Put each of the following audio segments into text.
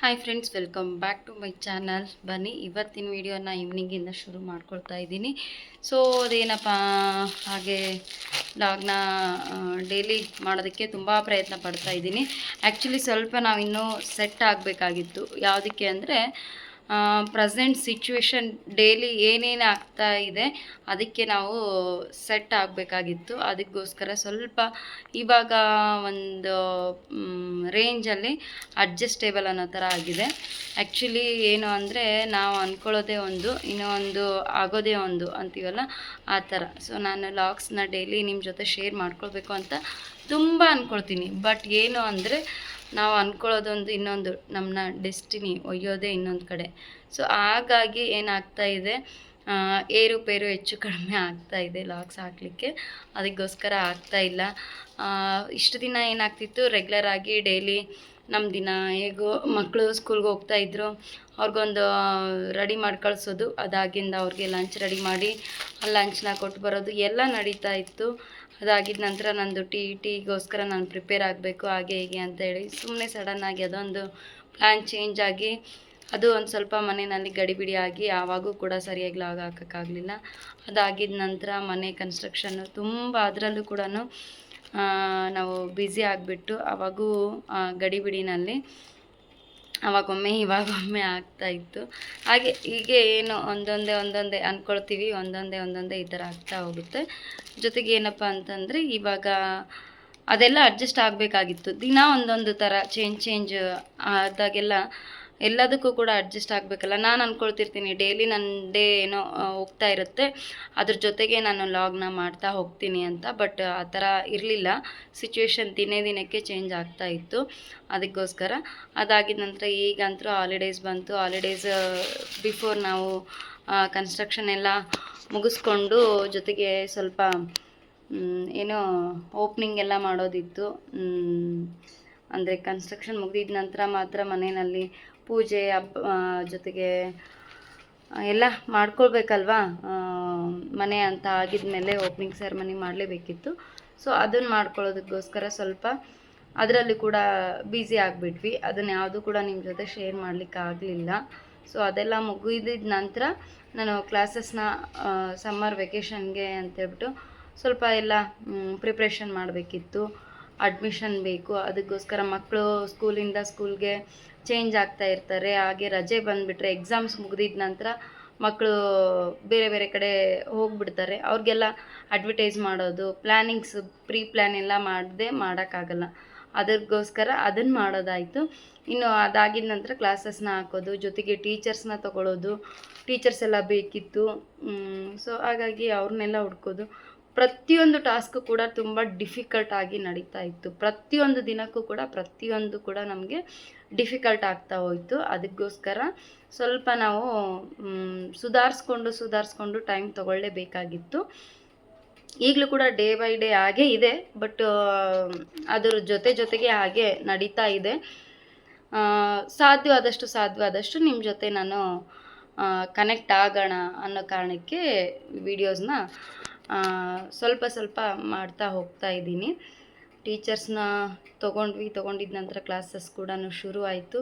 Hi friends, welcome back to my channel. ಬನ್ನಿ, ಇವತ್ತಿನ ವಿಡಿಯೋನ ಈವ್ನಿಂಗಿಂದ ಶುರು ಮಾಡ್ಕೊಳ್ತಾ ಇದ್ದೀನಿ. ಸೊ ಅದೇನಪ್ಪ, ಹಾಗೆ ಲಾಗ್ನ ಡೈಲಿ ಮಾಡೋದಕ್ಕೆ ತುಂಬ ಪ್ರಯತ್ನ ಪಡ್ತಾ ಇದ್ದೀನಿ. ಆ್ಯಕ್ಚುಲಿ ಸ್ವಲ್ಪ ನಾವಿನ್ನೂ ಸೆಟ್ ಆಗಬೇಕಾಗಿತ್ತು. ಯಾವುದಕ್ಕೆ ಅಂದರೆ ಪ್ರೆಸೆಂಟ್ ಸಿಚುವೇಶನ್ ಡೈಲಿ ಏನೇನು ಆಗ್ತಾ ಇದೆ ಅದಕ್ಕೆ ನಾವು ಸೆಟ್ ಆಗಬೇಕಾಗಿತ್ತು. ಅದಕ್ಕೋಸ್ಕರ ಸ್ವಲ್ಪ ಇವಾಗ ಒಂದು ರೇಂಜಲ್ಲಿ ಅಡ್ಜಸ್ಟೇಬಲ್ ಅನ್ನೋ ಥರ ಆಗಿದೆ. ಆ್ಯಕ್ಚುಲಿ ಏನು ಅಂದರೆ ನಾವು ಅಂದ್ಕೊಳ್ಳೋದೇ ಒಂದು, ಇನ್ನೂ ಒಂದು ಆಗೋದೇ ಒಂದು ಅಂತೀವಲ್ಲ, ಆ ಥರ. ಸೊ ನಾನು ಲಾಗ್ಸ್ನ ಡೈಲಿ ನಿಮ್ಮ ಜೊತೆ ಶೇರ್ ಮಾಡ್ಕೊಳ್ಬೇಕು ಅಂತ ತುಂಬ ಅಂದ್ಕೊಳ್ತೀನಿ. ಬಟ್ ಏನು ಅಂದರೆ ನಾವು ಅಂದ್ಕೊಳ್ಳೋದೊಂದು, ಇನ್ನೊಂದು ನಮ್ಮನ್ನ ಡೆಸ್ಟಿನಿ ಒಯ್ಯೋದೇ ಇನ್ನೊಂದು ಕಡೆ. ಸೊ ಹಾಗಾಗಿ ಏನಾಗ್ತಾ ಇದೆ, ಏರುಪೇರು ಹೆಚ್ಚು ಕಡಿಮೆ ಆಗ್ತಾ ಇದೆ ಲಾಗ್ಸ್ ಹಾಕಲಿಕ್ಕೆ. ಅದಕ್ಕೋಸ್ಕರ ಆಗ್ತಾಯಿಲ್ಲ. ಇಷ್ಟು ದಿನ ಏನಾಗ್ತಿತ್ತು, ರೆಗ್ಯುಲರ್ ಆಗಿ ಡೈಲಿ ನಮ್ಮ ದಿನ ಹೇಗೋ ಮಕ್ಕಳು ಸ್ಕೂಲ್ಗೆ ಹೋಗ್ತಾಯಿದ್ರು, ಅವ್ರಿಗೊಂದು ರೆಡಿ ಮಾಡಿ ಕಳಿಸೋದು, ಅದಾಗಿಂದ ಅವ್ರಿಗೆ ಲಂಚ್ ರೆಡಿ ಮಾಡಿ ಆ ಲಂಚ್ನ ಕೊಟ್ಟು ಬರೋದು ಎಲ್ಲ ನಡೀತಾ ಇತ್ತು. ಅದಾಗಿದ್ದ ನಂತರ ನಂದು ಟೀಗೋಸ್ಕರ ನಾನು ಪ್ರಿಪೇರ್ ಆಗಬೇಕು ಹಾಗೆ ಹೀಗೆ ಅಂತೇಳಿ ಸುಮ್ಮನೆ ಸಡನ್ನಾಗಿ ಅದೊಂದು ಪ್ಲ್ಯಾನ್ ಚೇಂಜ್ ಆಗಿ ಅದು ಒಂದು ಸ್ವಲ್ಪ ಮನೆಯಲ್ಲಿ ಗಡಿಬಿಡಿ ಆಗಿ ಆವಾಗೂ ಕೂಡ ಸರಿಯಾಗಿ ಲಾಗ್ ಹಾಕೋಕ್ಕಾಗಲಿಲ್ಲ. ಅದಾಗಿದ್ದ ನಂತರ ಮನೆ ಕನ್ಸ್ಟ್ರಕ್ಷನ್ನು ತುಂಬ, ಅದರಲ್ಲೂ ಕೂಡ ನಾವು ಬ್ಯುಸಿ ಆಗಿಬಿಟ್ಟು ಆವಾಗೂ ಗಡಿಬಿಡಿನಲ್ಲಿ ಅವಾಗೊಮ್ಮೆ ಇವಾಗೊಮ್ಮೆ ಆಗ್ತಾಯಿತ್ತು. ಹಾಗೆ ಹೀಗೆ ಏನು ಒಂದೊಂದೇ ಅಂದ್ಕೊಳ್ತೀವಿ, ಒಂದೊಂದೇ ಈ ಥರ ಆಗ್ತಾ ಹೋಗುತ್ತೆ. ಜೊತೆಗೆ ಏನಪ್ಪ ಅಂತಂದರೆ ಇವಾಗ ಅದೆಲ್ಲ ಅಡ್ಜಸ್ಟ್ ಆಗಬೇಕಾಗಿತ್ತು. ದಿನ ಒಂದೊಂದು ಥರ ಚೇಂಜ್ ಆದಾಗೆಲ್ಲ ಎಲ್ಲದಕ್ಕೂ ಕೂಡ ಅಡ್ಜಸ್ಟ್ ಆಗಬೇಕಲ್ಲ. ನಾನು ಅಂದ್ಕೊಳ್ತಿರ್ತೀನಿ ಡೈಲಿ ನನ್ನ ಡೇ ಏನೋ ಹೋಗ್ತಾ ಇರುತ್ತೆ, ಅದ್ರ ಜೊತೆಗೆ ನಾನು ಲಾಗ್ನ ಮಾಡ್ತಾ ಹೋಗ್ತೀನಿ ಅಂತ. ಬಟ್ ಆ ಥರ ಇರಲಿಲ್ಲ. ಸಿಚುವೇಶನ್ ದಿನಕ್ಕೆ ಚೇಂಜ್ ಆಗ್ತಾ ಇತ್ತು. ಅದಕ್ಕೋಸ್ಕರ ಅದಾಗಿದ ನಂತರ ಈಗಂತೂ ಹಾಲಿಡೇಸ್ ಬಂತು. ಹಾಲಿಡೇಸ್ ಬಿಫೋರ್ ನಾವು ಕನ್ಸ್ಟ್ರಕ್ಷನ್ ಎಲ್ಲ ಮುಗಿಸ್ಕೊಂಡು, ಜೊತೆಗೆ ಸ್ವಲ್ಪ ಏನೋ ಓಪ್ನಿಂಗ್ ಎಲ್ಲ ಮಾಡೋದಿತ್ತು. ಅಂದರೆ ಕನ್ಸ್ಟ್ರಕ್ಷನ್ ಮುಗಿದಿದ ನಂತರ ಮಾತ್ರ ಮನೆಯಲ್ಲಿ ಪೂಜೆ ಹಬ್ಬ ಜೊತೆಗೆ ಎಲ್ಲ ಮಾಡ್ಕೊಳ್ಬೇಕಲ್ವಾ. ಮನೆ ಅಂತ ಆಗಿದ್ಮೇಲೆ ಓಪನಿಂಗ್ ಸೆರೆಮನಿ ಮಾಡಲೇಬೇಕಿತ್ತು. ಸೊ ಅದನ್ನು ಮಾಡ್ಕೊಳ್ಳೋದಕ್ಕೋಸ್ಕರ ಸ್ವಲ್ಪ ಅದರಲ್ಲಿ ಕೂಡ ಬ್ಯುಸಿ ಆಗಿಬಿಟ್ವಿ. ಅದನ್ನು ಯಾವುದೂ ಕೂಡ ನಿಮ್ಮ ಜೊತೆ ಶೇರ್ ಮಾಡಲಿಕ್ಕಾಗಲಿಲ್ಲ. ಸೊ ಅದೆಲ್ಲ ಮುಗಿದಿದ ನಂತರ ನಾನು ಕ್ಲಾಸಸ್ನ ಸಮ್ಮರ್ ವೆಕೇಷನ್ಗೆ ಅಂತೇಳ್ಬಿಟ್ಟು ಸ್ವಲ್ಪ ಎಲ್ಲ ಪ್ರಿಪ್ರೇಷನ್ ಮಾಡಬೇಕಿತ್ತು. ಅಡ್ಮಿಷನ್ ಬೇಕು, ಅದಕ್ಕೋಸ್ಕರ ಮಕ್ಕಳು ಸ್ಕೂಲಿಂದ ಸ್ಕೂಲ್ಗೆ ಚೇಂಜ್ ಆಗ್ತಾ ಇರ್ತಾರೆ. ಹಾಗೆ ರಜೆ ಬಂದುಬಿಟ್ರೆ, ಎಕ್ಸಾಮ್ಸ್ ಮುಗಿದಿದ ನಂತರ ಮಕ್ಕಳು ಬೇರೆ ಬೇರೆ ಕಡೆ ಹೋಗಿಬಿಡ್ತಾರೆ. ಅವ್ರಿಗೆಲ್ಲ ಅಡ್ವರ್ಟೈಸ್ ಮಾಡೋದು, ಪ್ಲ್ಯಾನಿಂಗ್ಸ್ ಪ್ರೀ ಪ್ಲ್ಯಾನ್ ಎಲ್ಲ ಮಾಡದೆ ಮಾಡೋಕ್ಕಾಗಲ್ಲ. ಅದಕ್ಕೋಸ್ಕರ ಅದನ್ನು ಮಾಡೋದಾಯಿತು. ಇನ್ನು ಅದಾಗಿದ ನಂತರ ಕ್ಲಾಸಸ್ನ ಹಾಕೋದು, ಜೊತೆಗೆ ಟೀಚರ್ಸ್ನ ತೊಗೊಳ್ಳೋದು. ಟೀಚರ್ಸ್ ಎಲ್ಲ ಬೇಕಿತ್ತು. ಸೊ ಹಾಗಾಗಿ ಅವ್ರನ್ನೆಲ್ಲ ಹುಡ್ಕೋದು. ಪ್ರತಿಯೊಂದು ಟಾಸ್ಕು ಕೂಡ ತುಂಬ ಡಿಫಿಕಲ್ಟ್ ಆಗಿ ನಡೀತಾ ಇತ್ತು. ಪ್ರತಿಯೊಂದು ದಿನಕ್ಕೂ ಕೂಡ ಪ್ರತಿಯೊಂದು ಕೂಡ ನಮಗೆ ಡಿಫಿಕಲ್ಟ್ ಆಗ್ತಾ ಹೋಯಿತು. ಅದಕ್ಕೋಸ್ಕರ ಸ್ವಲ್ಪ ನಾವು ಸುಧಾರಿಸ್ಕೊಂಡು ಟೈಮ್ ತೊಗೊಳ್ಳೇಬೇಕಾಗಿತ್ತು. ಈಗಲೂ ಕೂಡ ಡೇ ಬೈ ಡೇ ಹಾಗೇ ಇದೆ. ಬಟ್ ಅದರ ಜೊತೆಗೆ ಹಾಗೆ ನಡೀತಾ ಇದೆ. ಸಾಧ್ಯವಾದಷ್ಟು ನಿಮ್ಮ ಜೊತೆ ನಾನು ಕನೆಕ್ಟ್ ಆಗೋಣ ಅನ್ನೋ ಕಾರಣಕ್ಕೆ ವಿಡಿಯೋಸ್ನ ಸ್ವಲ್ಪ ಮಾಡ್ತಾ ಹೋಗ್ತಾ ಇದ್ದೀನಿ. ಟೀಚರ್ಸ್ನ ತೊಗೊಂಡಿದ್ದ ನಂತರ ಕ್ಲಾಸಸ್ ಕೂಡ ಶುರು ಆಯಿತು.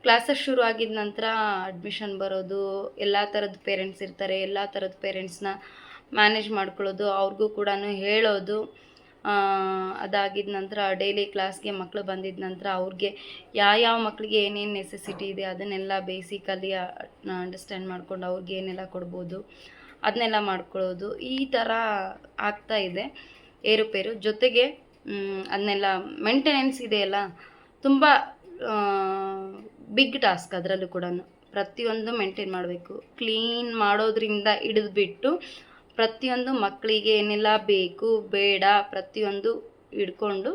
ಕ್ಲಾಸಸ್ ಶುರು ಆಗಿದ ನಂತರ ಅಡ್ಮಿಷನ್ ಬರೋದು, ಎಲ್ಲ ಥರದ ಪೇರೆಂಟ್ಸ್ ಇರ್ತಾರೆ, ಎಲ್ಲ ಥರದ ಪೇರೆಂಟ್ಸ್ನ ಮ್ಯಾನೇಜ್ ಮಾಡ್ಕೊಳ್ಳೋದು, ಅವ್ರಿಗೂ ಕೂಡ ಹೇಳೋದು. ಅದಾಗಿದ ನಂತರ ಡೈಲಿ ಕ್ಲಾಸ್ಗೆ ಮಕ್ಕಳು ಬಂದಿದ್ದ ನಂತರ ಅವ್ರಿಗೆ ಯಾವ ಮಕ್ಕಳಿಗೆ ಏನೇನು ನೆಸೆಸಿಟಿ ಇದೆ ಅದನ್ನೆಲ್ಲ ಬೇಸಿಕಲಿ ಅಂಡರ್ಸ್ಟ್ಯಾಂಡ್ ಮಾಡ್ಕೊಂಡು ಅವ್ರಿಗೆ ಏನೆಲ್ಲ ಕೊಡ್ಬೋದು ಅದನ್ನೆಲ್ಲ ಮಾಡ್ಕೊಳ್ಳೋದು. ಈ ಥರ ಆಗ್ತಾ ಇದೆ ಏರುಪೇರು. ಜೊತೆಗೆ ಅದನ್ನೆಲ್ಲ ಮೇಂಟೆನೆನ್ಸ್ ಇದೆಯಲ್ಲ, ತುಂಬ ಬಿಗ್ ಟಾಸ್ಕ್. ಅದರಲ್ಲೂ ಕೂಡ ಪ್ರತಿಯೊಂದು ಮೇಂಟೈನ್ ಮಾಡಬೇಕು. ಕ್ಲೀನ್ ಮಾಡೋದ್ರಿಂದ ಹಿಡಿದ್ಬಿಟ್ಟು ಪ್ರತಿಯೊಂದು ಮಕ್ಕಳಿಗೆ ಏನೆಲ್ಲ ಬೇಕು ಬೇಡ ಪ್ರತಿಯೊಂದು ಹಿಡ್ಕೊಂಡು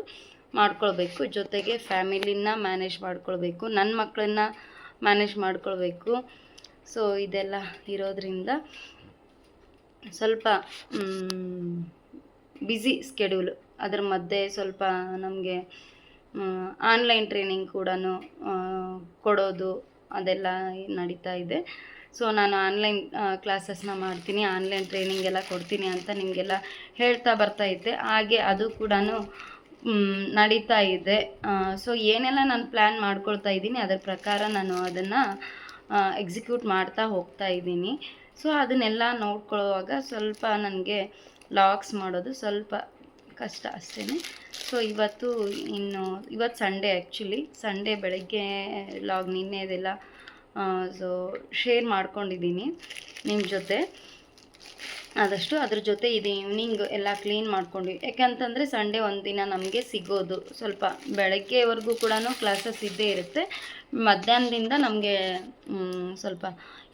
ಮಾಡ್ಕೊಳ್ಬೇಕು. ಜೊತೆಗೆ ಫ್ಯಾಮಿಲಿನ ಮ್ಯಾನೇಜ್ ಮಾಡ್ಕೊಳ್ಬೇಕು, ನನ್ನ ಮಕ್ಕಳನ್ನ ಮ್ಯಾನೇಜ್ ಮಾಡ್ಕೊಳ್ಬೇಕು. ಸೊ ಇದೆಲ್ಲ ಇರೋದ್ರಿಂದ ಸ್ವಲ್ಪ ಬ್ಯುಸಿ ಸ್ಕೆಡ್ಯೂಲ್. ಅದರ ಮಧ್ಯೆ ಸ್ವಲ್ಪ ನಮಗೆ ಆನ್ಲೈನ್ ಟ್ರೈನಿಂಗ್ ಕೂಡ ಕೊಡೋದು ಅದೆಲ್ಲ ನಡೀತಾ ಇದೆ. ಸೊ ನಾನು ಆನ್ಲೈನ್ ಕ್ಲಾಸಸ್ನ ಮಾಡ್ತೀನಿ, ಆನ್ಲೈನ್ ಟ್ರೈನಿಂಗ್ ಎಲ್ಲ ಕೊಡ್ತೀನಿ ಅಂತ ನಿಮಗೆಲ್ಲ ಹೇಳ್ತಾ ಬರ್ತಾಯಿದ್ದೆ. ಹಾಗೆ ಅದು ಕೂಡ ನಡೀತಾ ಇದೆ. ಸೊ ಏನೆಲ್ಲ ನಾನು ಪ್ಲ್ಯಾನ್ ಮಾಡ್ಕೊಳ್ತಾ ಇದ್ದೀನಿ ಅದರ ಪ್ರಕಾರ ನಾನು ಅದನ್ನು ಎಕ್ಸಿಕ್ಯೂಟ್ ಮಾಡ್ತಾ ಹೋಗ್ತಾ ಇದ್ದೀನಿ. ಸೊ ಅದನ್ನೆಲ್ಲ ನೋಡ್ಕೊಳ್ಳುವಾಗ ಸ್ವಲ್ಪ ನನಗೆ ಲಾಗ್ಸ್ ಮಾಡೋದು ಸ್ವಲ್ಪ ಕಷ್ಟ ಅಷ್ಟೇ. ಸೊ ಇವತ್ತು ಸಂಡೇ, ಆ್ಯಕ್ಚುಲಿ ಸಂಡೇ ಬೆಳಗ್ಗೆ ಲಾಗ್ ನಿನ್ನೆದೆಲ್ಲ ಸೊ ಶೇರ್ ಮಾಡ್ಕೊಂಡಿದ್ದೀನಿ ನಿಮ್ಮ ಜೊತೆ ಆದಷ್ಟು. ಅದ್ರ ಜೊತೆ ಇದು ಈವ್ನಿಂಗ್ ಎಲ್ಲ ಕ್ಲೀನ್ ಮಾಡ್ಕೊಂಡು, ಯಾಕಂತಂದರೆ ಸಂಡೇ ಒಂದಿನ ನಮಗೆ ಸಿಗೋದು ಸ್ವಲ್ಪ ಬೆಳಗ್ಗೆವರೆಗೂ ಕೂಡ ಕ್ಲಾಸಸ್ ಇದ್ದೇ ಇರುತ್ತೆ. ಮಧ್ಯಾಹ್ನದಿಂದ ನಮಗೆ ಸ್ವಲ್ಪ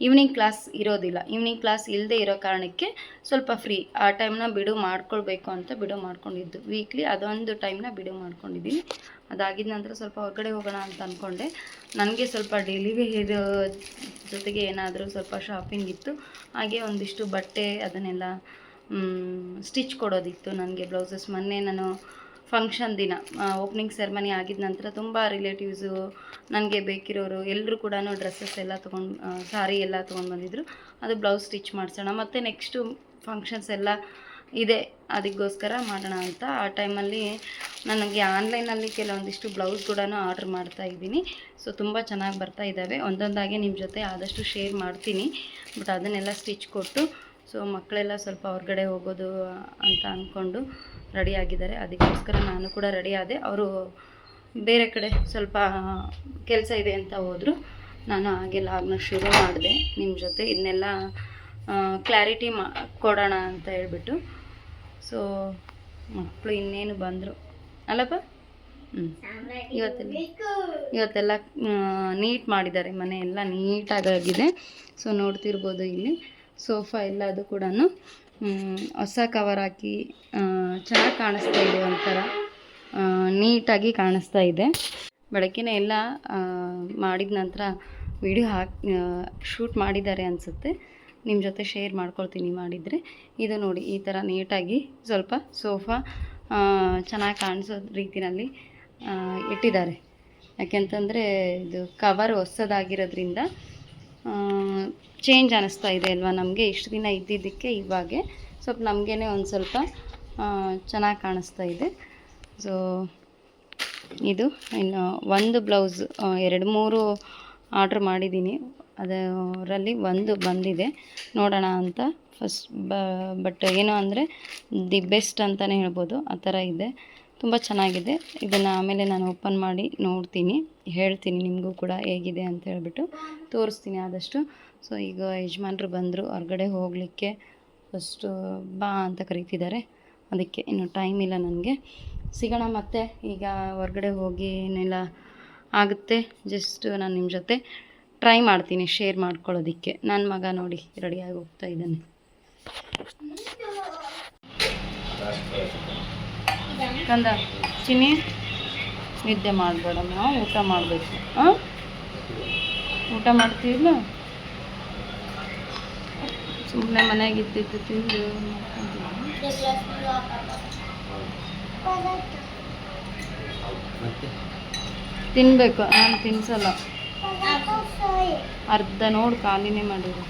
ಈವ್ನಿಂಗ್ ಕ್ಲಾಸ್ ಇರೋದಿಲ್ಲ. ಈವ್ನಿಂಗ್ ಕ್ಲಾಸ್ ಇಲ್ಲದೆ ಇರೋ ಕಾರಣಕ್ಕೆ ಸ್ವಲ್ಪ ಫ್ರೀ ಆ ಟೈಮ್ನ ಬಿಡು ಮಾಡ್ಕೊಳ್ಬೇಕು ಅಂತ ಬಿಡು ಮಾಡ್ಕೊಂಡಿದ್ದು. ವೀಕ್ಲಿ ಅದೊಂದು ಟೈಮ್ನ ಬಿಡು ಮಾಡ್ಕೊಂಡಿದ್ದೀನಿ. ಅದಾಗಿದ ನಂತರ ಸ್ವಲ್ಪ ಹೊರಗಡೆ ಹೋಗೋಣ ಅಂತ ಅಂದ್ಕೊಂಡೆ. ನನಗೆ ಸ್ವಲ್ಪ ಡೆಲಿವರಿ ಜೊತೆಗೆ ಏನಾದರೂ ಸ್ವಲ್ಪ ಶಾಪಿಂಗ್ ಇತ್ತು. ಹಾಗೆ ಒಂದಿಷ್ಟು ಬಟ್ಟೆ ಅದನ್ನೆಲ್ಲ ಸ್ಟಿಚ್ ಕೊಡೋದಿತ್ತು ನನಗೆ, ಬ್ಲೌಸಸ್. ಮೊನ್ನೆ ನಾನು ಫಂಕ್ಷನ್ ದಿನ ಓಪನಿಂಗ್ ಸೆರೆಮನಿ ಆಗಿದ ನಂತರ ತುಂಬ ರಿಲೇಟಿವ್ಸು ನನಗೆ ಬೇಕಿರೋರು ಎಲ್ಲರೂ ಕೂಡ ಡ್ರೆಸ್ಸಸ್ ಎಲ್ಲ ತೊಗೊಂಡು ಸಾರಿ ಎಲ್ಲ ತೊಗೊಂಡು ಬಂದಿದ್ದರು. ಅದು ಬ್ಲೌಸ್ ಸ್ಟಿಚ್ ಮಾಡಿಸೋಣ, ಮತ್ತು ನೆಕ್ಸ್ಟು ಫಂಕ್ಷನ್ಸ್ ಎಲ್ಲ ಇದೆ, ಅದಕ್ಕೋಸ್ಕರ ಮಾಡೋಣ ಅಂತ. ಆ ಟೈಮಲ್ಲಿ ನನಗೆ ಆನ್ಲೈನಲ್ಲಿ ಕೆಲವೊಂದಿಷ್ಟು ಬ್ಲೌಸ್ ಕೂಡ ಆರ್ಡ್ರ್ ಮಾಡ್ತಾ ಇದ್ದೀನಿ. ಸೊ ತುಂಬ ಚೆನ್ನಾಗಿ ಬರ್ತಾ ಇದ್ದಾವೆ. ಒಂದೊಂದಾಗಿ ನಿಮ್ಮ ಜೊತೆ ಆದಷ್ಟು ಶೇರ್ ಮಾಡ್ತೀನಿ. ಬಟ್ ಅದನ್ನೆಲ್ಲ ಸ್ಟಿಚ್ ಕೊಟ್ಟು, ಸೊ ಮಕ್ಕಳೆಲ್ಲ ಸ್ವಲ್ಪ ಹೊರಗಡೆ ಹೋಗೋದು ಅಂತ ಅಂದ್ಕೊಂಡು ರೆಡಿ ಆಗಿದ್ದಾರೆ. ಅದಕ್ಕೋಸ್ಕರ ನಾನು ಕೂಡ ರೆಡಿ ಆದೆ. ಅವರು ಬೇರೆ ಕಡೆ ಸ್ವಲ್ಪ ಕೆಲಸ ಇದೆ ಅಂತ ಹೋದರು. ನಾನು ಹಾಗೆ ಲಾಗ್ನ ಶುರು ಮಾಡಿದೆ ನಿಮ್ಮ ಜೊತೆ. ಇದನ್ನೆಲ್ಲ ಕ್ಲಾರಿಟಿ ಕೊಡೋಣ ಅಂತ ಹೇಳ್ಬಿಟ್ಟು. ಸೊ ಮಕ್ಕಳು ಇನ್ನೇನು ಬಂದರು ಅಲ್ಲಪ್ಪ. ಇವತ್ತೆಲ್ಲ ನೀಟ್ ಮಾಡಿದ್ದಾರೆ, ಮನೆ ಎಲ್ಲ ನೀಟಾಗಿದೆ. ಸೊ ನೋಡ್ತಿರ್ಬೋದು ಇಲ್ಲಿ ಸೋಫಾ ಎಲ್ಲ ಅದು ಕೂಡ ಹೊಸ ಕವರ್ ಹಾಕಿ ಚೆನ್ನಾಗಿ ಕಾಣಿಸ್ತಾ ಇದೆ, ಒಂಥರ ನೀಟಾಗಿ ಕಾಣಿಸ್ತಾ ಇದೆ. ಬೆಳಗ್ಗೆನೇ ಎಲ್ಲ ಮಾಡಿದ ನಂತರ ವಿಡಿಯೋ ಶೂಟ್ ಮಾಡಿದ್ದಾರೆ ಅನಿಸುತ್ತೆ. ನಿಮ್ಮ ಜೊತೆ ಶೇರ್ ಮಾಡ್ಕೊಳ್ತೀನಿ ಮಾಡಿದರೆ. ಇದು ನೋಡಿ ಈ ಥರ ನೀಟಾಗಿ ಸ್ವಲ್ಪ ಸೋಫಾ ಚೆನ್ನಾಗಿ ಕಾಣಿಸೋ ರೀತಿಯಲ್ಲಿ ಇಟ್ಟಿದ್ದಾರೆ. ಯಾಕೆಂತಂದರೆ ಇದು ಕವರ್ ಹೊಸದಾಗಿರೋದ್ರಿಂದ ಚೇಂಜ್ ಅನ್ನಿಸ್ತಾ ಇದೆ ಅಲ್ವಾ ನಮಗೆ. ಇಷ್ಟು ದಿನ ಇದ್ದಿದ್ದಕ್ಕೆ ಇವಾಗೆ ಸ್ವಲ್ಪ ನಮಗೇ ಒಂದು ಸ್ವಲ್ಪ ಚೆನ್ನಾಗಿ ಕಾಣಿಸ್ತಾ ಇದೆ. ಸೊ ಇದು ಇನ್ನು ಒಂದು ಬ್ಲೌಸ್ 2-3 ಆರ್ಡ್ರ್ ಮಾಡಿದ್ದೀನಿ. ಅದರಲ್ಲಿ ಒಂದು ಬಂದಿದೆ, ನೋಡೋಣ ಅಂತ ಫಸ್ಟ್. ಬಟ್ ಏನು ಅಂದರೆ ದಿ ಬೆಸ್ಟ್ ಅಂತಲೇ ಹೇಳ್ಬೋದು, ಆ ಥರ ಇದೆ. ತುಂಬ ಚೆನ್ನಾಗಿದೆ. ಇದನ್ನು ಆಮೇಲೆ ನಾನು ಓಪನ್ ಮಾಡಿ ನೋಡ್ತೀನಿ, ಹೇಳ್ತೀನಿ ನಿಮಗೂ ಕೂಡ ಹೇಗಿದೆ ಅಂತ ಹೇಳ್ಬಿಟ್ಟು ತೋರಿಸ್ತೀನಿ ಆದಷ್ಟು. ಸೊ ಈಗ ಯಜಮಾನ್ರು ಬಂದರು ಹೊರಗಡೆ ಹೋಗಲಿಕ್ಕೆ. ಫಸ್ಟು ಬಾ ಅಂತ ಕರೀತಿದ್ದಾರೆ, ಅದಕ್ಕೆ ಇನ್ನು ಟೈಮ್ ಇಲ್ಲ ನನಗೆ. ಸಿಗೋಣ ಮತ್ತೆ. ಈಗ ಹೊರಗಡೆ ಹೋಗಿ ಏನೆಲ್ಲ ಆಗುತ್ತೆ ಜಸ್ಟ್ ನಾನು ನಿಮ್ಮ ಜೊತೆ ಟ್ರೈ ಮಾಡ್ತೀನಿ ಶೇರ್ ಮಾಡ್ಕೊಳ್ಳೋದಕ್ಕೆ. ನನ್ನ ಮಗ ನೋಡಿ ರೆಡಿಯಾಗಿ ಹೋಗ್ತಾ ಇದ್ದಾನೆ. ಕಂದ ಚಿನ್ನಿ ನಿದ್ದೆ ಮಾಡಬೇಡಮ್ಮ, ಊಟ ಮಾಡಬೇಕು. ಊಟ ಮಾಡ್ತೀವಿಲ್ಲ, ಸುಮ್ಮನೆ ಮನೆಯಾಗಿದ್ದು ತಿಂದು ತಿನ್ನಬೇಕು. ನಾನು ತಿನ್ಸಲ್ಲ, ಅರ್ಧ ನೋಡಿ ಖಾಲಿನೇ ಮಾಡಿದ್ರು.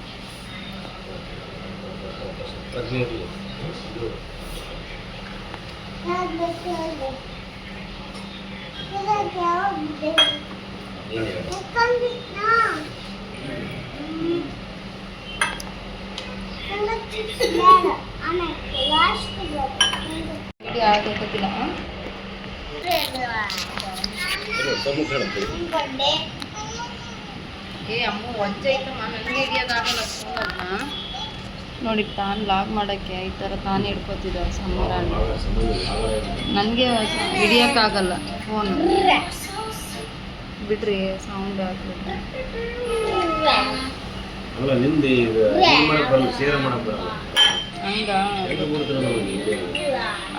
ಆಗೋದಿಲ್ಲ. ಏ ಅಮ್ಮ ಒಜ್ಜೈತಮ್ಮ, ನನಗೆ ಹಿಡಿಯೋದಾಗಲ್ಲ ಫೋನನ್ನ. ನೋಡಿ ತಾನು ಲಾಗ್ ಮಾಡೋಕ್ಕೆ ಈ ಥರ ತಾನೇ ಹಿಡ್ಕೊತಿದ್ದ ಸಮರಾಗಿ. ನನಗೆ ಹಿಡಿಯೋಕ್ಕಾಗಲ್ಲ ಫೋನ್, ಬಿಡ್ರಿ ಸೌಂಡ್ ಹಾಕ್ಬಿಟ್ಟು. ಹಂಗ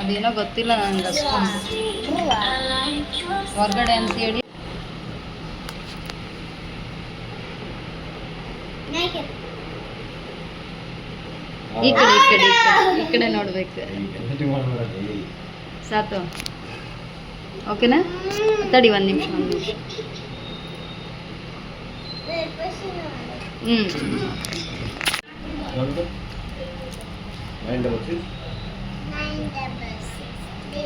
ಅದೇನೋ ಗೊತ್ತಿಲ್ಲ ನನಗೆ ಅಷ್ಟೊಂದು. ಹೊರಗಡೆ ಅಂತೇಳಿ ಈ ಕಡೆ ನೋಡ್ಬೇಕು. ಸಾತು ಓಕೆನಾ? ತಡಿ ಒಂದು ನಿಮಿಷ. ಸೊ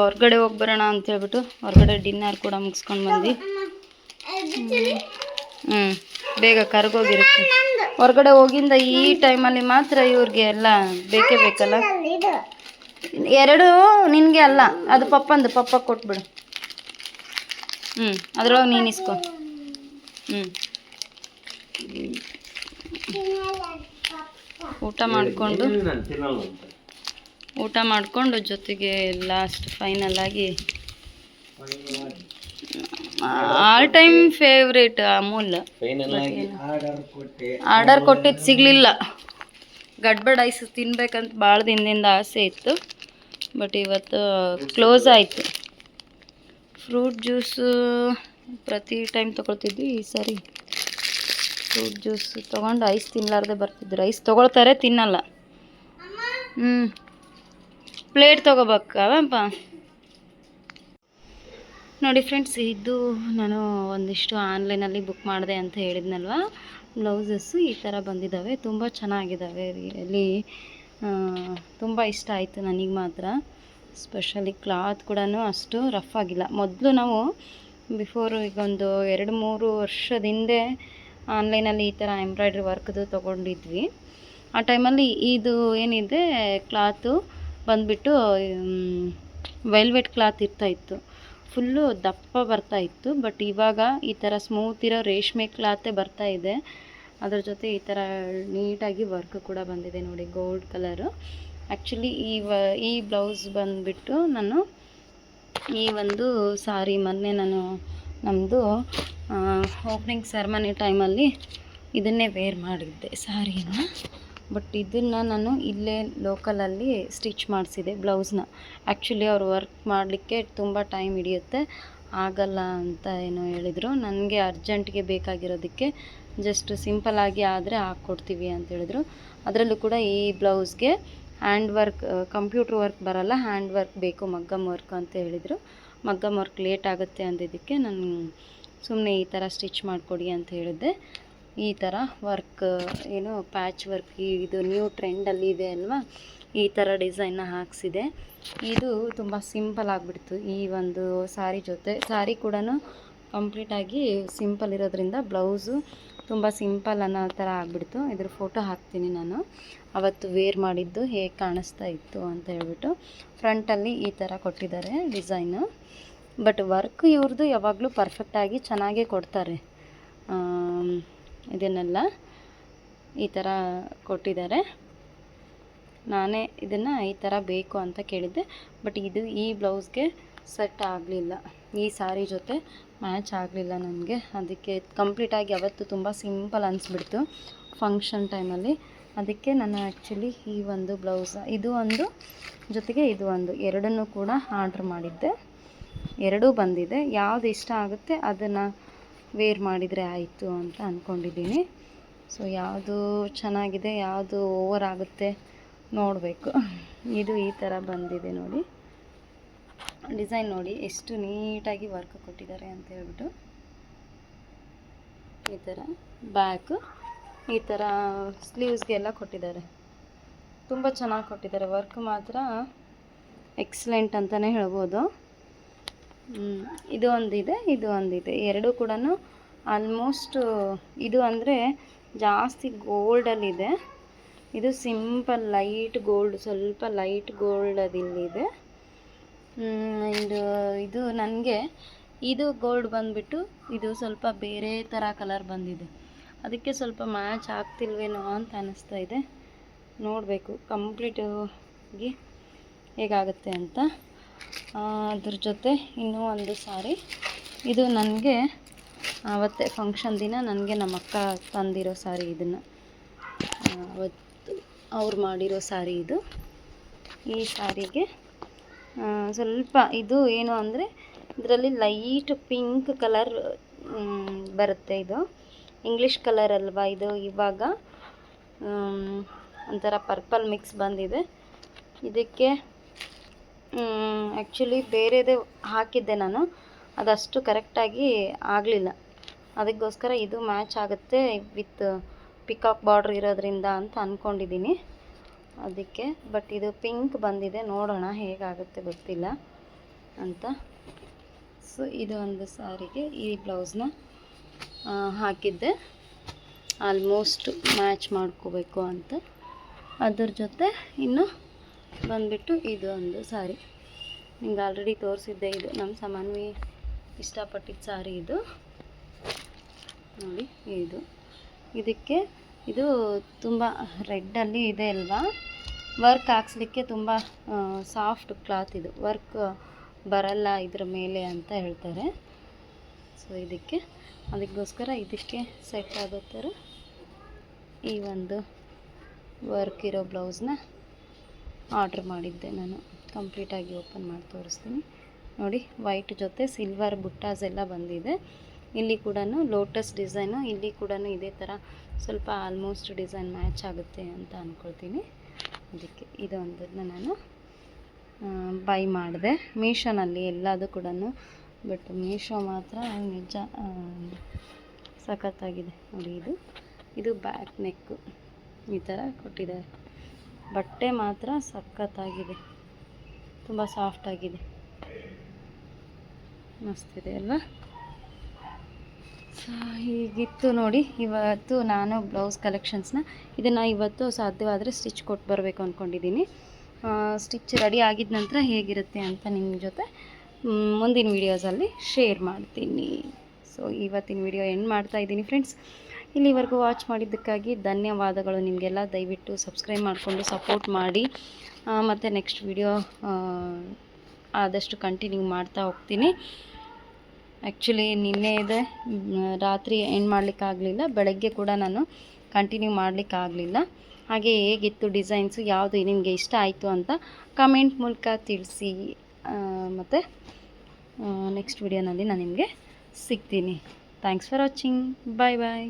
ಹೊರಗಡೆ ಹೋಗಿ ಬರೋಣ ಅಂತ ಹೇಳ್ಬಿಟ್ಟು ಹೊರಗಡೆ ಡಿನ್ನರ್ ಕೂಡ ಮುಗಿಸ್ಕೊಂಡು ಬಂದು ಬೇಗ ಕರ್ಗೋಗಿರುತ್ತೆ. ಹೊರಗಡೆ ಹೋಗಿಂದ ಈ ಟೈಮಲ್ಲಿ ಮಾತ್ರ ಇವ್ರಿಗೆ ಎಲ್ಲ ಬೇಕೇ ಬೇಕಲ್ಲ. ಎರಡು ನಿನಗೆ ಅಲ್ಲ, ಅದು ಪಪ್ಪಂದು, ಪಪ್ಪ ಕೊಟ್ಬಿಡು. ಅದ್ರೊಳಗೆ ನೀನು ಇಸ್ಕೊ. ಊಟ ಮಾಡಿಕೊಂಡು ಜೊತೆಗೆ ಲಾಸ್ಟ್ ಫೈನಲ್ ಆಗಿ all time favourite Amul order ಕೊಟ್ಟಿದ್ದು ಸಿಗಲಿಲ್ಲ. ಗಡ್ಬಡ್ ಐಸ್ ತಿನ್ಬೇಕಂತ ಭಾಳ ದಿನದಿಂದ ಆಸೆ ಇತ್ತು, ಬಟ್ ಇವತ್ತು ಕ್ಲೋಸ್ ಆಯಿತು. ಫ್ರೂಟ್ ಜ್ಯೂಸು ಪ್ರತಿ ಟೈಮ್ ತೊಗೊಳ್ತಿದ್ವಿ, ಈ ಸಾರಿ ಫ್ರೂಟ್ ಜ್ಯೂಸ್ ತೊಗೊಂಡು ಐಸ್ ತಿನ್ನಲಾರ್ದೆ ಬರ್ತಿದ್ರು. ಐಸ್ ತೊಗೊಳ್ತಾರೆ, ತಿನ್ನಲ್ಲ. ಪ್ಲೇಟ್ ತೊಗೋಬೇಕಪ್ಪ. ನೋಡಿ ಫ್ರೆಂಡ್ಸ್, ಇದು ನಾನು ಒಂದಿಷ್ಟು ಆನ್ಲೈನಲ್ಲಿ ಬುಕ್ ಮಾಡಿದೆ ಅಂತ ಹೇಳಿದ್ನಲ್ವ, ಬ್ಲೌಸಸ್ಸು ಈ ಥರ ಬಂದಿದ್ದಾವೆ. ತುಂಬ ಚೆನ್ನಾಗಿದ್ದಾವೆ, ರಿಯಲಿ ತುಂಬ ಇಷ್ಟ ಆಯಿತು ನನಗೆ ಮಾತ್ರ. ಸ್ಪೆಷಲಿ ಕ್ಲಾತ್ ಕೂಡ ಅಷ್ಟು ರಫ್ ಆಗಿಲ್ಲ. ಮೊದಲು ನಾವು ಬಿಫೋರ್ ಈಗ ಒಂದು 2-3 ವರ್ಷದ ಹಿಂದೆ ಆನ್ಲೈನಲ್ಲಿ ಈ ಥರ ಎಂಬ್ರಾಯ್ಡ್ರಿ ವರ್ಕ್ದು ತೊಗೊಂಡಿದ್ವಿ. ಆ ಟೈಮಲ್ಲಿ ಇದು ಏನಿದೆ ಕ್ಲಾತು ಬಂದುಬಿಟ್ಟು ವೆಲ್ವೆಟ್ ಕ್ಲಾತ್ ಇರ್ತಾಯಿತ್ತು, ಫುಲ್ಲು ದಪ್ಪ ಬರ್ತಾಯಿತ್ತು. ಬಟ್ ಇವಾಗ ಈ ಥರ ಸ್ಮೂತ್ ಇರೋ ರೇಷ್ಮೆ ಕ್ಲಾತೇ ಬರ್ತಾಯಿದೆ. ಅದ್ರ ಜೊತೆ ಈ ಥರ ನೀಟಾಗಿ ವರ್ಕ್ ಕೂಡ ಬಂದಿದೆ ನೋಡಿ, ಗೋಲ್ಡ್ ಕಲರು. ಆ್ಯಕ್ಚುಲಿ ಈ ಬ್ಲೌಸ್ ಬಂದುಬಿಟ್ಟು ನಾನು ಈ ಒಂದು ಸಾರಿ ಮೊನ್ನೆ ನಾನು ನಮ್ಮದು ಓಪನಿಂಗ್ ಸೆರೆಮನಿ ಟೈಮಲ್ಲಿ ಇದನ್ನೇ ವೇರ್ ಮಾಡಿದ್ದೆ ಸಾರಿನ. ಬಟ್ ಇದನ್ನು ನಾನು ಇಲ್ಲೇ ಲೋಕಲಲ್ಲಿ ಸ್ಟಿಚ್ ಮಾಡಿಸಿದೆ ಬ್ಲೌಸ್ನ. ಆ್ಯಕ್ಚುಲಿ ಅವ್ರು ವರ್ಕ್ ಮಾಡಲಿಕ್ಕೆ ತುಂಬ ಟೈಮ್ ಹಿಡಿಯುತ್ತೆ, ಆಗಲ್ಲ ಅಂತ ಏನೋ ಹೇಳಿದರು. ನನಗೆ ಅರ್ಜೆಂಟ್ಗೆ ಬೇಕಾಗಿರೋದಕ್ಕೆ ಜಸ್ಟ್ ಸಿಂಪಲ್ಲಾಗಿ ಆದರೆ ಹಾಕ್ಕೊಡ್ತೀವಿ ಅಂತ ಹೇಳಿದ್ರು. ಅದರಲ್ಲೂ ಕೂಡ ಈ ಬ್ಲೌಸ್ಗೆ ಹ್ಯಾಂಡ್ ವರ್ಕ್, ಕಂಪ್ಯೂಟ್ರ್ ವರ್ಕ್ ಬರಲ್ಲ, ಹ್ಯಾಂಡ್ ವರ್ಕ್ ಬೇಕು, ಮಗ್ಗಮ್ ವರ್ಕ್ ಅಂತ ಹೇಳಿದರು. ಮಗ್ಗಮ್ ವರ್ಕ್ ಲೇಟ್ ಆಗುತ್ತೆ ಅಂದಿದ್ದಕ್ಕೆ ನಾನು ಸುಮ್ಮನೆ ಈ ಥರ ಸ್ಟಿಚ್ ಮಾಡಿಕೊಡಿ ಅಂತ ಹೇಳಿದ್ದೆ. ಈ ಥರ ವರ್ಕ್ ಏನು ಪ್ಯಾಚ್ ವರ್ಕ್, ಇದು ನ್ಯೂ ಟ್ರೆಂಡಲ್ಲಿ ಇದೆ ಅಲ್ವಾ, ಈ ಥರ ಡಿಸೈನ್ನ ಹಾಕ್ಸಿದೆ. ಇದು ತುಂಬ ಸಿಂಪಲ್ ಆಗಿಬಿಡ್ತು ಈ ಒಂದು ಸಾರಿ ಜೊತೆ. ಸಾರಿ ಕೂಡ ಕಂಪ್ಲೀಟಾಗಿ ಸಿಂಪಲ್ ಇರೋದ್ರಿಂದ ಬ್ಲೌಸು ತುಂಬ ಸಿಂಪಲ್ ಅನ್ನೋ ಥರ ಆಗಿಬಿಡ್ತು. ಇದ್ರ ಫೋಟೋ ಹಾಕ್ತೀನಿ ನಾನು, ಅವತ್ತು ವೇರ್ ಮಾಡಿದ್ದು ಹೇಗೆ ಕಾಣಿಸ್ತಾ ಇತ್ತು ಅಂತ ಹೇಳ್ಬಿಟ್ಟು. ಫ್ರಂಟಲ್ಲಿ ಈ ಥರ ಕೊಟ್ಟಿದ್ದಾರೆ ಡಿಸೈನು, ಬಟ್ ವರ್ಕ್ ಇವ್ರದ್ದು ಯಾವಾಗಲೂ ಪರ್ಫೆಕ್ಟಾಗಿ ಚೆನ್ನಾಗೇ ಕೊಡ್ತಾರೆ. ಇದನ್ನೆಲ್ಲ ಈ ಥರ ಕೊಟ್ಟಿದ್ದಾರೆ. ನಾನೇ ಇದನ್ನು ಈ ಥರ ಬೇಕು ಅಂತ ಕೇಳಿದ್ದೆ, ಬಟ್ ಇದು ಈ ಬ್ಲೌಸ್ಗೆ ಸೆಟ್ ಆಗಲಿಲ್ಲ, ಈ ಸಾರಿ ಜೊತೆ ಮ್ಯಾಚ್ ಆಗಲಿಲ್ಲ ನನಗೆ. ಅದಕ್ಕೆ ಕಂಪ್ಲೀಟಾಗಿ ಅವತ್ತು ತುಂಬ ಸಿಂಪಲ್ ಅನಿಸ್ಬಿಡ್ತು ಫಂಕ್ಷನ್ ಟೈಮಲ್ಲಿ. ಅದಕ್ಕೆ ನಾನು ಆ್ಯಕ್ಚುಲಿ ಈ ಒಂದು ಬ್ಲೌಸ್, ಇದು ಒಂದು ಜೊತೆಗೆ ಇದು ಒಂದು, ಎರಡನ್ನೂ ಕೂಡ ಆರ್ಡ್ರ್ ಮಾಡಿದ್ದೆ. ಎರಡೂ ಬಂದಿದೆ. ಯಾವುದು ಇಷ್ಟ ಆಗುತ್ತೆ ಅದನ್ನು ವೇರ್ ಮಾಡಿದರೆ ಆಯಿತು ಅಂತ ಅಂದ್ಕೊಂಡಿದ್ದೀನಿ. ಸೊ ಯಾವುದು ಚೆನ್ನಾಗಿದೆ, ಯಾವುದು ಓವರ್ ಆಗುತ್ತೆ ನೋಡಬೇಕು. ಇದು ಈ ಥರ ಬಂದಿದೆ ನೋಡಿ, ಡಿಸೈನ್ ನೋಡಿ ಎಷ್ಟು ನೀಟಾಗಿ ವರ್ಕ್ ಕೊಟ್ಟಿದ್ದಾರೆ ಅಂತ ಹೇಳ್ಬಿಟ್ಟು. ಈ ಥರ ಬ್ಯಾಕು, ಈ ಥರ ಸ್ಲೀವ್ಸ್ಗೆಲ್ಲ ಕೊಟ್ಟಿದ್ದಾರೆ. ತುಂಬ ಚೆನ್ನಾಗಿ ಕೊಟ್ಟಿದ್ದಾರೆ, ವರ್ಕ್ ಮಾತ್ರ ಎಕ್ಸಲೆಂಟ್ ಅಂತಲೇ ಹೇಳ್ಬೋದು. ಇದು ಒಂದಿದೆ, ಇದು ಒಂದಿದೆ, ಎರಡೂ ಕೂಡ ಆಲ್ಮೋಸ್ಟ್. ಇದು ಅಂದರೆ ಜಾಸ್ತಿ ಗೋಲ್ಡಲ್ಲಿದೆ, ಇದು ಸಿಂಪಲ್ ಲೈಟ್ ಗೋಲ್ಡ್, ಸ್ವಲ್ಪ ಲೈಟ್ ಗೋಲ್ಡ್ ಅದಿಲ್ಲಿದೆ. ಇದು ನನಗೆ ಇದು ಗೋಲ್ಡ್ ಬಂದುಬಿಟ್ಟು ಇದು ಸ್ವಲ್ಪ ಬೇರೆ ಥರ ಕಲರ್ ಬಂದಿದೆ, ಅದಕ್ಕೆ ಸ್ವಲ್ಪ ಮ್ಯಾಚ್ ಆಗ್ತಿಲ್ವೇನೋ ಅಂತ ಅನ್ನಿಸ್ತಾ ಇದೆ. ನೋಡಬೇಕು ಕಂಪ್ಲೀಟಾಗಿ ಹೇಗಾಗುತ್ತೆ ಅಂತ. ಅದ್ರ ಜೊತೆ ಇನ್ನೂ ಒಂದು ಸಾರಿ, ಇದು ನನಗೆ ಆವತ್ತೇ ಫಂಕ್ಷನ್ ದಿನ ನನಗೆ ನಮ್ಮ ಅಕ್ಕ ತಂದಿರೋ ಸಾರಿ. ಇದನ್ನು ಅವತ್ತು ಅವ್ರು ಮಾಡಿರೋ ಸಾರಿ ಇದು. ಈ ಸಾರಿಗೆ ಸ್ವಲ್ಪ ಇದು ಏನು ಅಂದರೆ ಇದರಲ್ಲಿ ಲೈಟ್ ಪಿಂಕ್ ಕಲರ್ ಬರುತ್ತೆ ಇದು. ಇಂಗ್ಲೀಷ್ ಕಲರ್ ಅಲ್ವಾ ಇದು, ಇವಾಗ ಒಂಥರ ಪರ್ಪಲ್ ಮಿಕ್ಸ್ ಬಂದಿದೆ. ಇದಕ್ಕೆ ಆ್ಯಕ್ಚುಲಿ ಬೇರೆದೇ ಹಾಕಿದ್ದೆ ನಾನು, ಅದಷ್ಟು ಕರೆಕ್ಟಾಗಿ ಆಗಲಿಲ್ಲ. ಅದಕ್ಕೋಸ್ಕರ ಇದು ಮ್ಯಾಚ್ ಆಗುತ್ತೆ ವಿತ್ ಪಿಕಾಕ್ ಬಾರ್ಡ್ರ್ ಇರೋದ್ರಿಂದ ಅಂತ ಅಂದ್ಕೊಂಡಿದ್ದೀನಿ ಅದಕ್ಕೆ. ಬಟ್ ಇದು ಪಿಂಕ್ ಬಂದಿದೆ, ನೋಡೋಣ ಹೇಗಾಗುತ್ತೆ ಗೊತ್ತಿಲ್ಲ ಅಂತ. ಸೊ ಇದು ಒಂದು ಸಾರಿಗೆ ಈ ಬ್ಲೌಸ್ನ ಹಾಕಿದ್ದೆ, ಆಲ್ಮೋಸ್ಟ್ ಮ್ಯಾಚ್ ಮಾಡ್ಕೋಬೇಕು ಅಂತ. ಅದ್ರ ಜೊತೆ ಇನ್ನು ಬಂದುಬಿಟ್ಟು ಇದು ಒಂದು ಸಾರಿ ನಿಮ್ಗೆ ಆಲ್ರೆಡಿ ತೋರಿಸಿದ್ದೆ. ಇದು ನಮ್ಮ ಸಾಮಾನ್ವಿ ಇಷ್ಟಪಟ್ಟಿದ್ದ ಸಾರಿ ಇದು ನೋಡಿ. ಇದಕ್ಕೆ ಇದು ತುಂಬ ರೆಡ್ಡಲ್ಲಿ ಇದೆ ಅಲ್ವಾ, ವರ್ಕ್ ಹಾಕ್ಸ್ಲಿಕ್ಕೆ ತುಂಬ ಸಾಫ್ಟ್ ಕ್ಲಾತ್ ಇದು, ವರ್ಕ್ ಬರಲ್ಲ ಇದ್ರ ಮೇಲೆ ಅಂತ ಹೇಳ್ತಾರೆ. ಸೊ ಅದಕ್ಕೋಸ್ಕರ ಇದಕ್ಕೆ ಸೆಟ್ ಆಗೋ ಥರ ಈ ಒಂದು ವರ್ಕ್ ಇರೋ ಬ್ಲೌಸ್ನ ಆರ್ಡ್ರ್ ಮಾಡಿದ್ದೆ ನಾನು. ಕಂಪ್ಲೀಟಾಗಿ ಓಪನ್ ಮಾಡಿ ತೋರಿಸ್ತೀನಿ ನೋಡಿ. ವೈಟ್ ಜೊತೆ ಸಿಲ್ವರ್ ಬುಟ್ಟಾಸ್ ಎಲ್ಲ ಬಂದಿದೆ. ಇಲ್ಲಿ ಕೂಡ ಲೋಟಸ್ ಡಿಸೈನು, ಇಲ್ಲಿ ಕೂಡ ಇದೇ ಥರ ಸ್ವಲ್ಪ ಆಲ್ಮೋಸ್ಟ್ ಡಿಸೈನ್ ಮ್ಯಾಚ್ ಆಗುತ್ತೆ ಅಂತ ಅಂದ್ಕೊಳ್ತೀನಿ. ಅದಕ್ಕೆ ಇದೊಂದನ್ನು ನಾನು ಬೈ ಮಾಡಿದೆ ಮೀಶೋನಲ್ಲಿ ಎಲ್ಲದು ಕೂಡ. ಬಟ್ ಮೀಶೋ ಮಾತ್ರ ನಿಜ ಸಖತ್ತಾಗಿದೆ ನೋಡಿ. ಇದು ಬ್ಯಾಕ್ ನೆಕ್ಕು ಈ ಥರ ಕೊಟ್ಟಿದ್ದಾರೆ. ಬಟ್ಟೆ ಮಾತ್ರ ಸಖತ್ತಾಗಿದೆ, ತುಂಬ ಸಾಫ್ಟಾಗಿದೆ, ಮಸ್ತಿದೆ ಅಲ್ವಾ. ಸೊ ಹೀಗಿತ್ತು ನೋಡಿ ಇವತ್ತು ನಾನು ಬ್ಲೌಸ್ ಕಲೆಕ್ಷನ್ಸ್ನ. ಇದನ್ನು ಇವತ್ತು ಸಾಧ್ಯವಾದರೆ ಸ್ಟಿಚ್ ಕೊಟ್ಟು ಬರಬೇಕು ಅಂದ್ಕೊಂಡಿದ್ದೀನಿ. ಸ್ಟಿಚ್ ರೆಡಿ ಆಗಿದ ನಂತರ ಹೇಗಿರುತ್ತೆ ಅಂತ ನಿಮ್ಮ ಜೊತೆ ಮುಂದಿನ ವೀಡಿಯೋಸಲ್ಲಿ ಶೇರ್ ಮಾಡ್ತೀನಿ. ಸೊ ಇವತ್ತಿನ ವಿಡಿಯೋ ಎಂಡ್ ಮಾಡ್ತಾಯಿದ್ದೀನಿ ಫ್ರೆಂಡ್ಸ್. ಇಲ್ಲಿವರೆಗೂ ವಾಚ್ ಮಾಡಿದ್ದಕ್ಕಾಗಿ ಧನ್ಯವಾದಗಳು ನಿಮಗೆಲ್ಲ. ದಯವಿಟ್ಟು ಸಬ್ಸ್ಕ್ರೈಬ್ ಮಾಡಿಕೊಂಡು ಸಪೋರ್ಟ್ ಮಾಡಿ. ಮತ್ತು ನೆಕ್ಸ್ಟ್ ವಿಡಿಯೋ ಆದಷ್ಟು ಕಂಟಿನ್ಯೂ ಮಾಡ್ತಾ ಹೋಗ್ತೀನಿ. ಆ್ಯಕ್ಚುಲಿ ನಿನ್ನೆ ಇದೆ ರಾತ್ರಿ ಎಂಡ್ ಮಾಡಲಿಕ್ಕಾಗಲಿಲ್ಲ, ಬೆಳಗ್ಗೆ ಕೂಡ ನಾನು ಕಂಟಿನ್ಯೂ ಮಾಡಲಿಕ್ಕಾಗಲಿಲ್ಲ. ಹಾಗೆ ಹೇಗಿತ್ತು ಡಿಸೈನ್ಸು, ಯಾವುದು ನಿಮಗೆ ಇಷ್ಟ ಆಯಿತು ಅಂತ ಕಮೆಂಟ್ ಮೂಲಕ ತಿಳಿಸಿ. ಮತ್ತು ನೆಕ್ಸ್ಟ್ ವಿಡಿಯೋನಲ್ಲಿ ನಾನು ನಿಮಗೆ ಸಿಗ್ತೀನಿ. Thanks for watching. Bye bye.